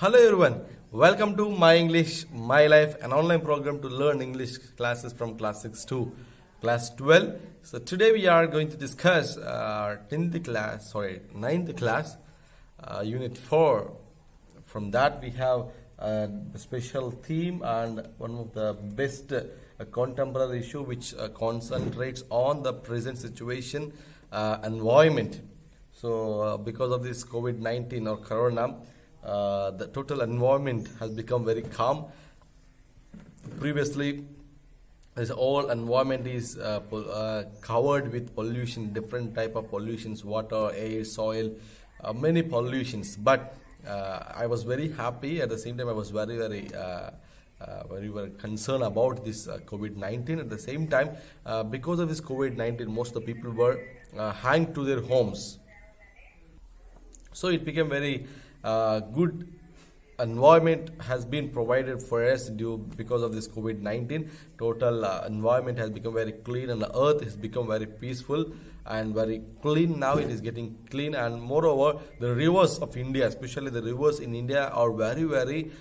Hello everyone, welcome to My English, My Life, an online program to learn English classes from class 6 to class 12. So today we are going to discuss 9th class, unit 4. From that we have a special theme and one of the best contemporary issue which concentrates on the present situation, environment. So because of this COVID-19 or corona, the total environment has become very calm. Previously, this whole environment is covered with pollution, different type of pollutions, water, air, soil, many pollutions. But I was very happy. At the same time, I was very concerned about this COVID-19. At the same time, because of this COVID-19, most of the people were hanged to their homes. So it became very good environment has been provided for us because of this COVID-19. Total environment has become very clean and the earth has become very peaceful and very clean. Now it is getting clean, and moreover the rivers of India, especially the rivers in India, are very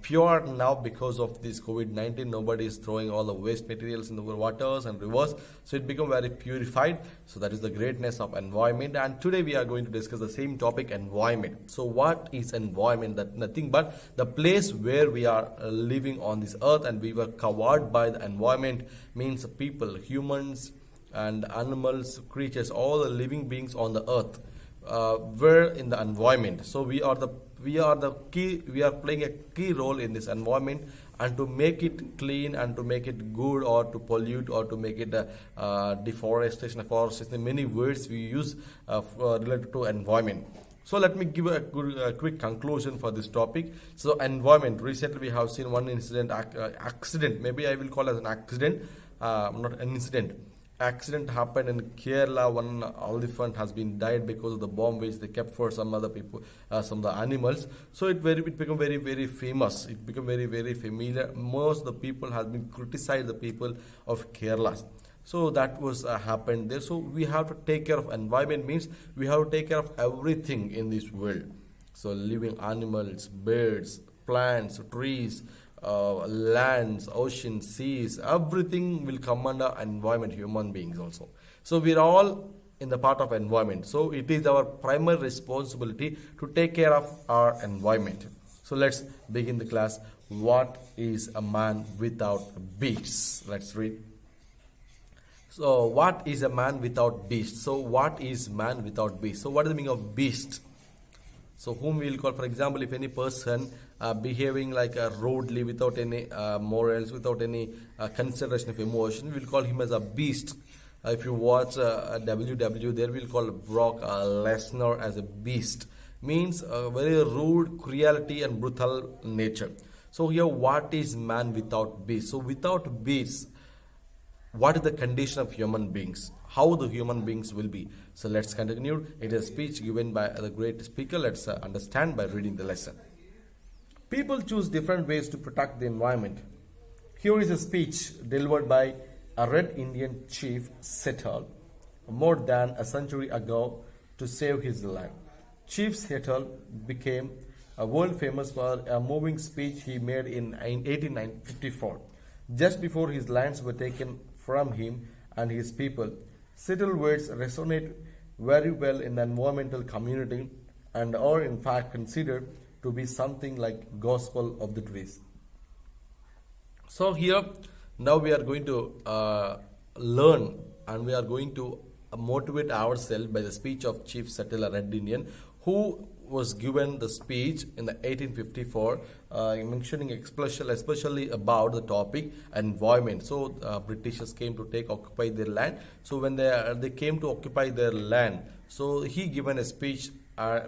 pure now because of this COVID-19. Nobody is throwing all the waste materials in the waters and rivers, so it become very purified. So that is the greatness of environment, and today we are going to discuss the same topic, environment. So what is environment? That nothing but the place where we are living on this earth, and we were covered by the environment. Means people, humans and animals, creatures, all the living beings on the earth were in the environment. So we are the key. We are playing a key role in this environment, and to make it clean and to make it good, or to pollute, or to make it deforestation, afforestation, many words we use related to environment. So let me give a quick conclusion for this topic. So environment. Recently we have seen one incident, accident. Maybe I will call as an accident, not an incident. Accident happened in Kerala. One elephant has been died because of the bomb which they kept for some other people, some of the animals. So it became very famous. It became very familiar. Most of the people have been criticized, the people of Kerala. So that was happened there. So we have to take care of environment. Means we have to take care of everything in this world. So living animals, birds, plants, trees, lands, oceans, seas, everything will come under environment, human beings also. So we are all in the part of environment. So it is our primary responsibility to take care of our environment. So let's begin the class. What is a man without beasts? Let's read. So what is a man without beast? So what is man without beast? So what is the meaning of beast? So whom we will call, for example, if any person behaving like a rudely, without any morals, without any consideration of emotion, we will call him as a beast. If you watch WW, there we will call Brock Lesnar as a beast. Means very rude, cruelty and brutal nature. So here, what is man without beast? So without beasts, what is the condition of human beings? How the human beings will be? So let's continue. It is a speech given by the great speaker. Let's understand by reading the lesson. People choose different ways to protect the environment. Here is a speech delivered by a Red Indian chief settled more than a century ago to save his land. Chief Settle became world famous for a moving speech he made in 1854, just before his lands were taken from him and his people. Settle words resonate very well in the environmental community and are in fact considered to be something like gospel of the trees. So here now we are going to learn, and we are going to motivate ourselves by the speech of Chief Settle, Red Indian, who was given the speech in the 1854, mentioning especially about the topic environment. So Britishers came to occupy their land. So when they came to occupy their land, so he given a speech.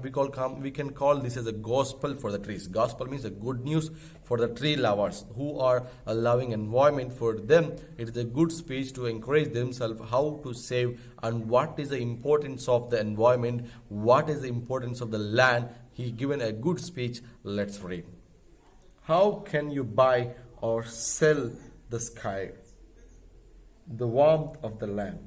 We can call this as a gospel for the trees. Gospel means a good news for the tree lovers who are loving environment. For them, it is a good speech to encourage themselves how to save and what is the importance of the environment, what is the importance of the land. He given a good speech. Let's read. How can you buy or sell the sky, the warmth of the land?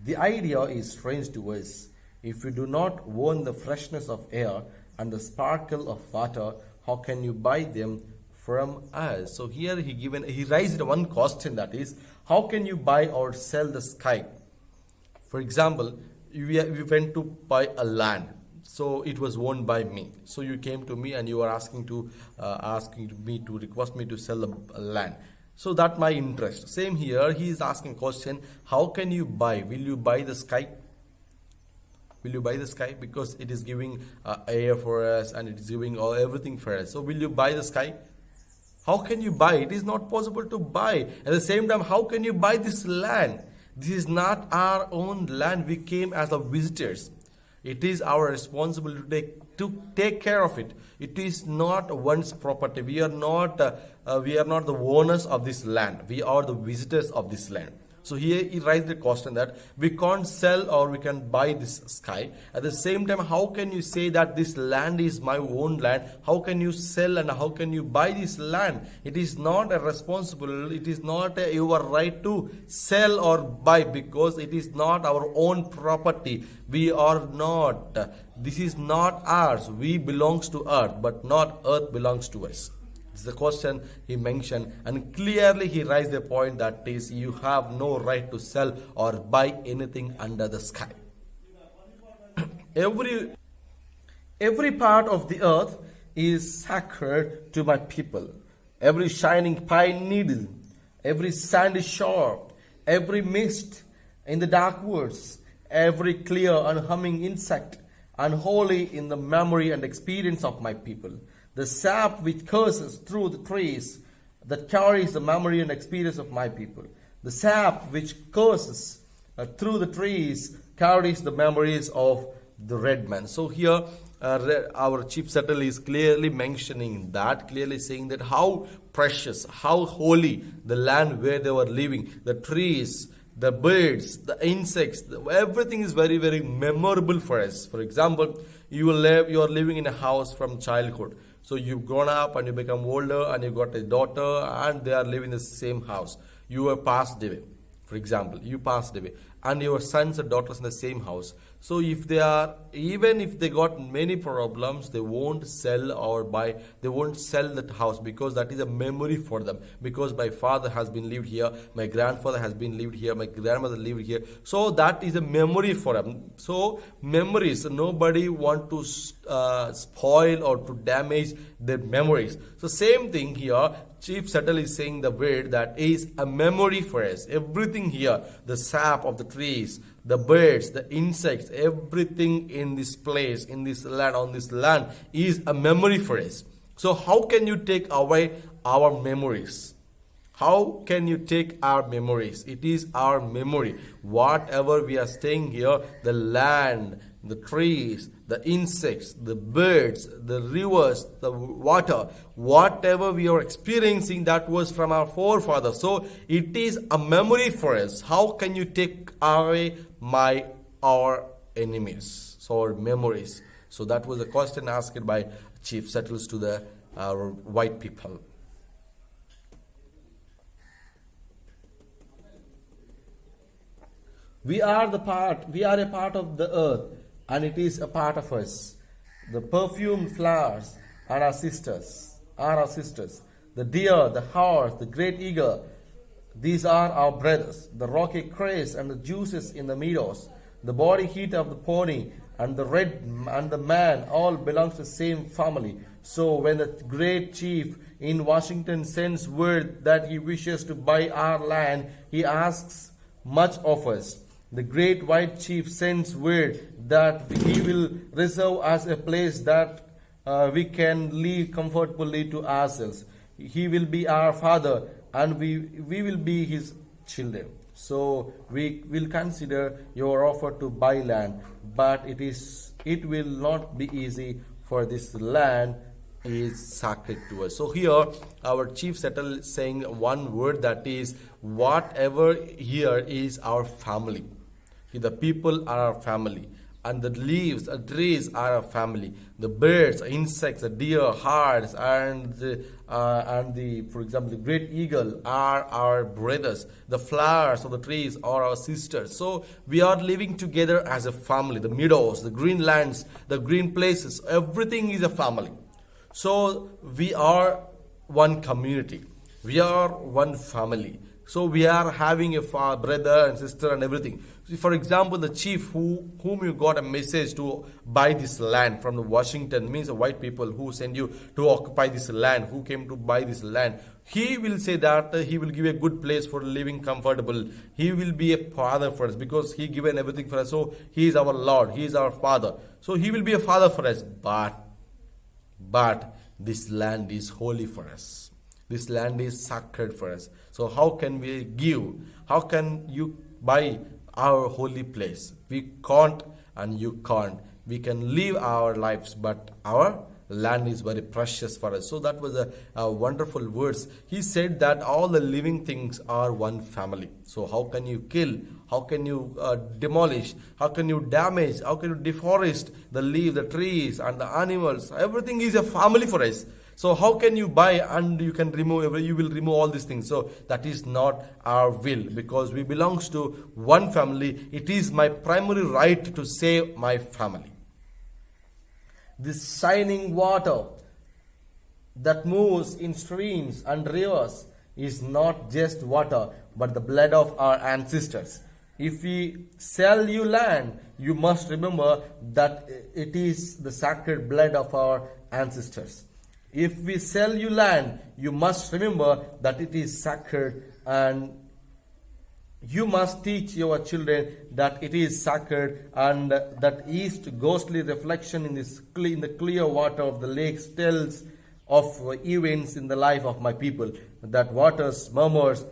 The idea is strange to us. If we do not own the freshness of air and the sparkle of water, how can you buy them from us? So here he raised one question, that is, how can you buy or sell the sky? For example, we went to buy a land, so it was owned by me. So you came to me and you are asking me to request me to sell a land. So that my interest. Same here, he is asking question, how can you buy? Will you buy the sky? Will you buy the sky? Because it is giving air for us and it is giving everything for us. So will you buy the sky? How can you buy? It is not possible to buy. At the same time, how can you buy this land? This is not our own land. We came as the visitors. It is our responsibility to take care of it. It is not one's property. We are not the owners of this land. We are the visitors of this land. So here he raised the question that we can't sell or we can buy this sky. At the same time, how can you say that this land is my own land? How can you sell and how can you buy this land? It is not a responsible, it is not your right to sell or buy, because it is not our own property. We are not, this is not ours. We belongs to earth, but not earth belongs to us. This is the question he mentioned, and clearly he raised the point that is, you have no right to sell or buy anything under the sky. Every part of the earth is sacred to my people. Every shining pine needle, every sandy shore, every mist in the dark woods, every clear and humming insect, unholy in the memory and experience of my people. The sap which courses through the trees that carries the memory and experience of my people. The sap which courses through the trees carries the memories of the red man. So here our chief settle is clearly mentioning that, clearly saying that how precious, how holy the land where they were living, the trees, the birds, the insects, everything is very, very memorable for us. For example, you are living in a house from childhood. So you've grown up and you become older and you got a daughter and they are living in the same house. You are passed away. For example, you passed away and your sons and daughters in the same house. So if they are, even if they got many problems, they won't sell or buy, they won't sell that house, because that is a memory for them. Because my father has been lived here, my grandfather has been lived here, my grandmother lived here. So that is a memory for them. So memories, nobody want to spoil or to damage their memories. So same thing here, Chief Settle is saying the word that is a memory for us. Everything here, the sap of the trees, the birds, the insects, everything in this place, in this land, on this land is a memory for us. So how can you take away our memories? How can you take our memories? It is our memory. Whatever we are staying here, the land, the trees, the insects, the birds, the rivers, the water, whatever we are experiencing, that was from our forefathers. So it is a memory for us. How can you take away our enemies, so our memories? So that was a question asked by Chief Settles to the white people. We are a part of the earth, and it is a part of us. The perfumed flowers are our sisters. The deer, the horse, the great eagle, these are our brothers. The rocky cress and the juices in the meadows, the body heat of the pony and the red and the man, all belong to the same family. So when the great chief in Washington sends word that he wishes to buy our land, he asks much of us. The great white chief sends word that he will reserve us a place that we can live comfortably to ourselves. He will be our father and we will be his children. So we will consider your offer to buy land, but it will not be easy, for this land is sacred to us. So here our chief settle is saying one word, that is, whatever here is our family. The people are our family. and the leaves, the trees are a family. The birds, insects, the deer, hares, and for example, the great eagle are our brothers. The flowers of the trees are our sisters. So we are living together as a family. The meadows, the green lands, the green places, everything is a family. So we are one community. We are one family. So we are having a brother and sister and everything. So for example, the chief whom you got a message to buy this land from the Washington, means the white people who send you to occupy this land, who came to buy this land. He will say that he will give a good place for living comfortable. He will be a father for us because he given everything for us. So he is our Lord. He is our father. So he will be a father for us. But this land is holy for us. This land is sacred for us. So how can we give? How can you buy our holy place? We can't and you can't. We can live our lives, but our land is very precious for us. So that was a wonderful words. He said that all the living things are one family. So how can you kill? How can you demolish? How can you damage? How can you deforest the leaves, the trees, and the animals? Everything is a family for us. So how can you buy and you can remove, you will remove all these things? So that is not our will, because we belongs to one family. It is my primary right to save my family. This shining water that moves in streams and rivers is not just water, but the blood of our ancestors. If we sell you land, you must remember that it is the sacred blood of our ancestors. If we sell you land, you must remember that it is sacred, and you must teach your children that it is sacred, and that east ghostly reflection in the clear water of the lakes tells of events in the life of my people. That waters murmurs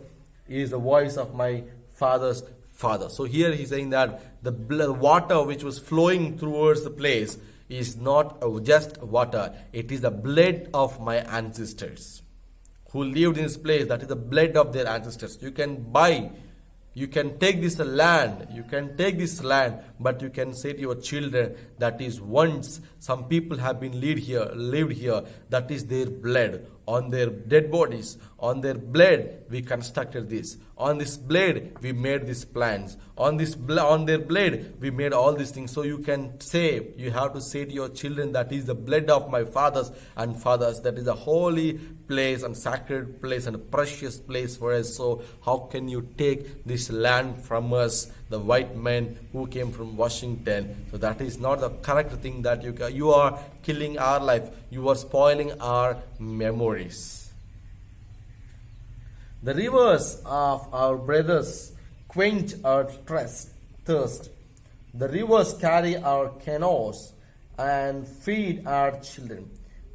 is the voice of my father's father. So here he's saying that the water which was flowing towards the place is not just water. It is the blood of my ancestors who lived in this place. That is the blood of their ancestors. You can buy, you can take this land, but you can say to your children that is once some people have been lived here, that is their blood. On their dead bodies, on their blood, we constructed this. On this blood, we made these plans. On their blood, we made all these things. So you have to say to your children that is the blood of my fathers and fathers. That is a holy place and sacred place and a precious place for us. So how can you take this land from us, the white men who came from Washington? So that is not the correct thing that you are killing our life. You are spoiling our memories. The rivers of our brothers quench our thirst. The rivers carry our canoes and feed our children.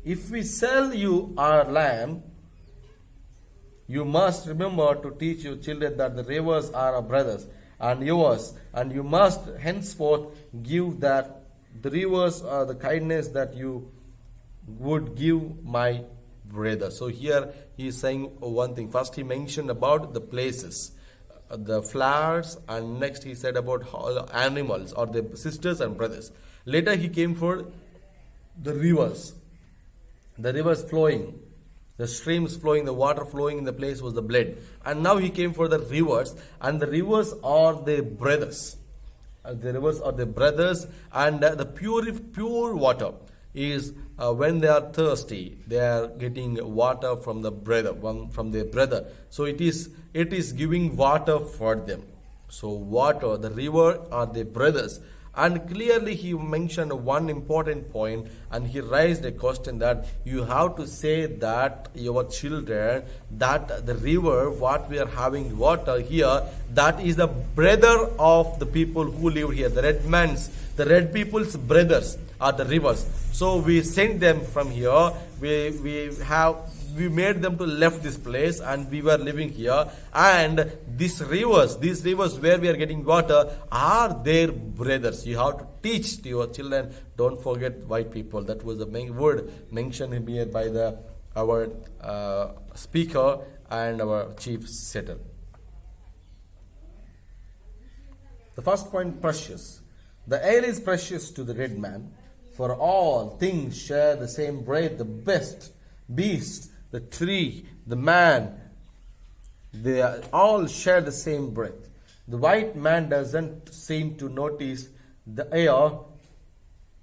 If we sell you our land, you must remember to teach your children that the rivers are our brothers and yours, and you must henceforth give that the rivers are the kindness that you would give my brother. So here he is saying one thing. First he mentioned about the places, the flowers, and next he said about animals or the sisters and brothers. Later he came for the rivers flowing, the streams flowing, the water flowing in the place was the blood. And now he came for the rivers, and the rivers are the brothers. The rivers are the brothers, and the pure water is when they are thirsty, they are getting water from the from their brother. So it is giving water for them. So water, the river are the brothers. And clearly he mentioned one important point, and he raised a question that you have to say that your children that the river, what we are having water here, that is the brother of the people who live here. The red people's brothers are the rivers. So we sent them from here. We made them to left this place, and we were living here. And these rivers where we are getting water are their brothers. You have to teach to your children. Don't forget white people. That was the main word mentioned here by our speaker and our chief setter. The first point, precious. The air is precious to the red man, for all things share the same breath. The best beast, the tree, the man, they all share the same breath. The white man doesn't seem to notice the air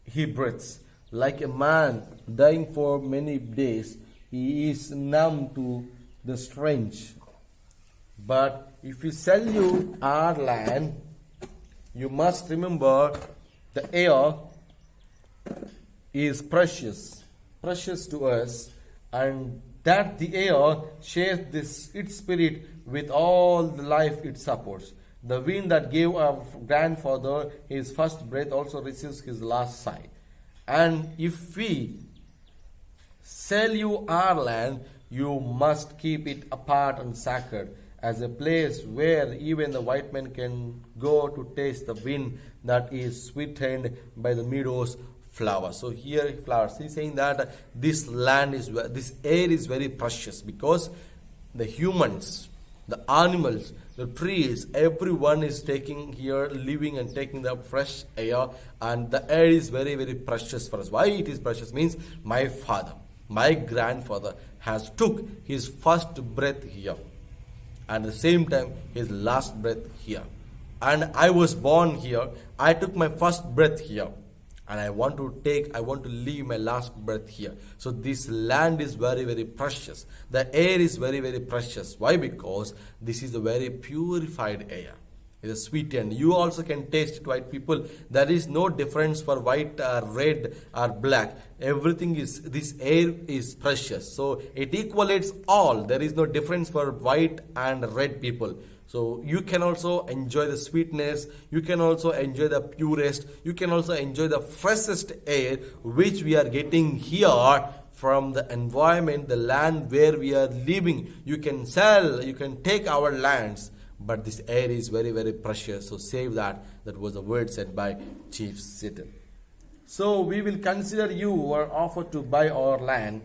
he breathes. Like a man dying for many days, he is numb to the strange. But if we sell you our land, you must remember the air is precious to us, and that the air shares its spirit with all the life it supports. The wind that gave our grandfather his first breath also receives his last sigh. And if we sell you our land, you must keep it apart and sacred, as a place where even the white man can go to taste the wind that is sweetened by the meadows flowers. So here flowers, he's saying that this air is very precious, because the humans, the animals, the trees, everyone is taking here, living and taking the fresh air, and the air is very, very precious for us. Why it is precious means my father, my grandfather has took his first breath here, and at the same time his last breath here. And I was born here, I took my first breath here, and I want to leave my last breath here. So this land is very, very precious. The air is very, very precious. Why? Because this is a very purified air. It is sweetened. You also can taste it, white people. There is no difference for white, red or black. This air is precious. So it equates all. There is no difference for white and red people. So you can also enjoy the sweetness, you can also enjoy the purest, you can also enjoy the freshest air which we are getting here from the environment, the land where we are living. You can sell, you can take our lands, but this air is very, very precious. So save that. That was the word said by Chief Satan. So we will consider you or offer to buy our land.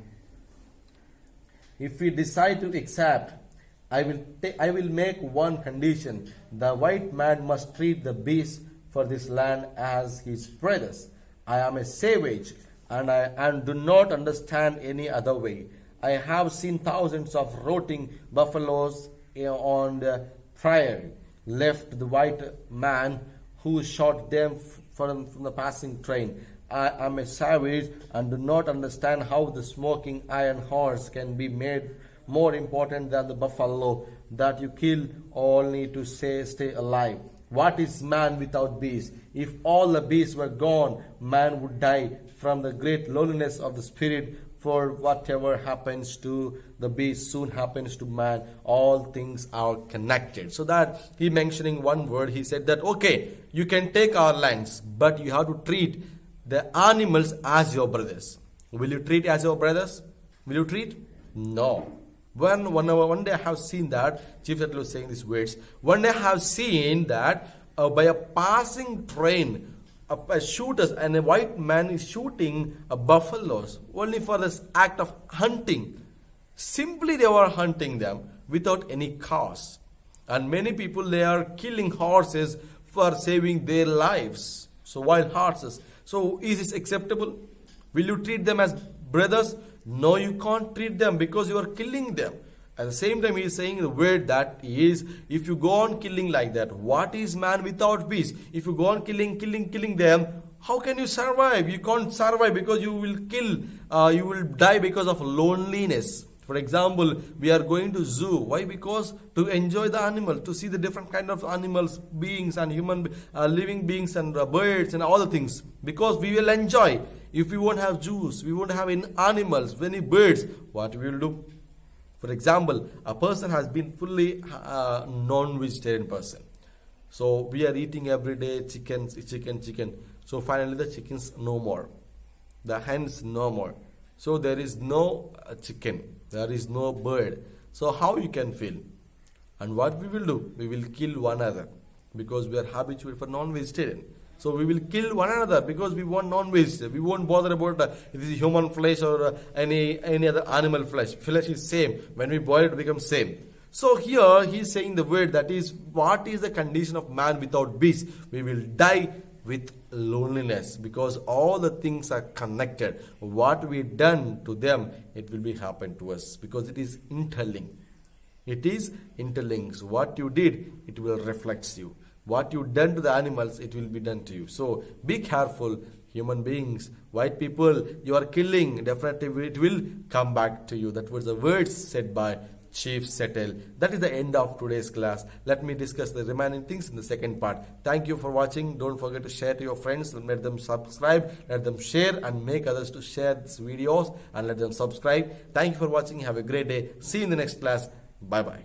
If we decide to accept, I will make one condition. The white man must treat the beasts for this land as his brothers. I am a savage, and do not understand any other way. I have seen thousands of rotting buffaloes on the prairie. Left the white man who shot them from the passing train. I am a savage and do not understand how the smoking iron horse can be made more important than the buffalo that you kill only to stay alive. What is man without beasts? If all the beasts were gone, man would die from the great loneliness of the spirit. For whatever happens to the beast soon happens to man. All things are connected. So that he mentioning one word, he said that okay, you can take our lands, but you have to treat the animals as your brothers. Will you treat as your brothers? Will you treat? No. One day I have seen that, Chief Secretary was saying these words, one day I have seen that by a passing train, shooters and a white man is shooting buffaloes only for this act of hunting. Simply they were hunting them without any cause. And many people, they are killing horses for saving their lives. So wild horses. So is this acceptable? Will you treat them as brothers? No, you can't treat them because you are killing them. At the same time, he is saying the word that is, if you go on killing like that, what is man without beast? If you go on killing them, how can you survive? You can't survive because you will you will die because of loneliness. For example, we are going to zoo. Why? Because to enjoy the animal, to see the different kind of animals, beings and human living beings and birds and all the things. Because we will enjoy. If we won't have zoos, we won't have any animals, any birds, what we will do? For example, a person has been fully non-vegetarian person. So we are eating every day chicken. So finally the chickens no more. The hens no more. So there is no chicken. There is no bird. So how you can feel? And what we will do? We will kill one another because we are habituated for non-vegetarian. So we will kill one another because we want non-vegetarian. We won't bother about if this is human flesh or any other animal flesh. Flesh is same. When we boil it becomes same. So here he is saying the word that is, what is the condition of man without beast? We will die with loneliness, because all the things are connected. What we done to them, it will be happen to us, because it is interlinked. It is interlinks. What you did, it will reflect you. What you done to the animals, it will be done to you. So be careful, human beings, white people, you are killing. Definitely it will come back to you. That was the words said by Chief Settle. That is the end of today's class. Let me discuss the remaining things in the second part. Thank you for watching. Don't forget to share to your friends. Let them subscribe. Let them share and make others to share these videos and let them subscribe. Thank you for watching. Have a great day. See you in the next class. Bye bye.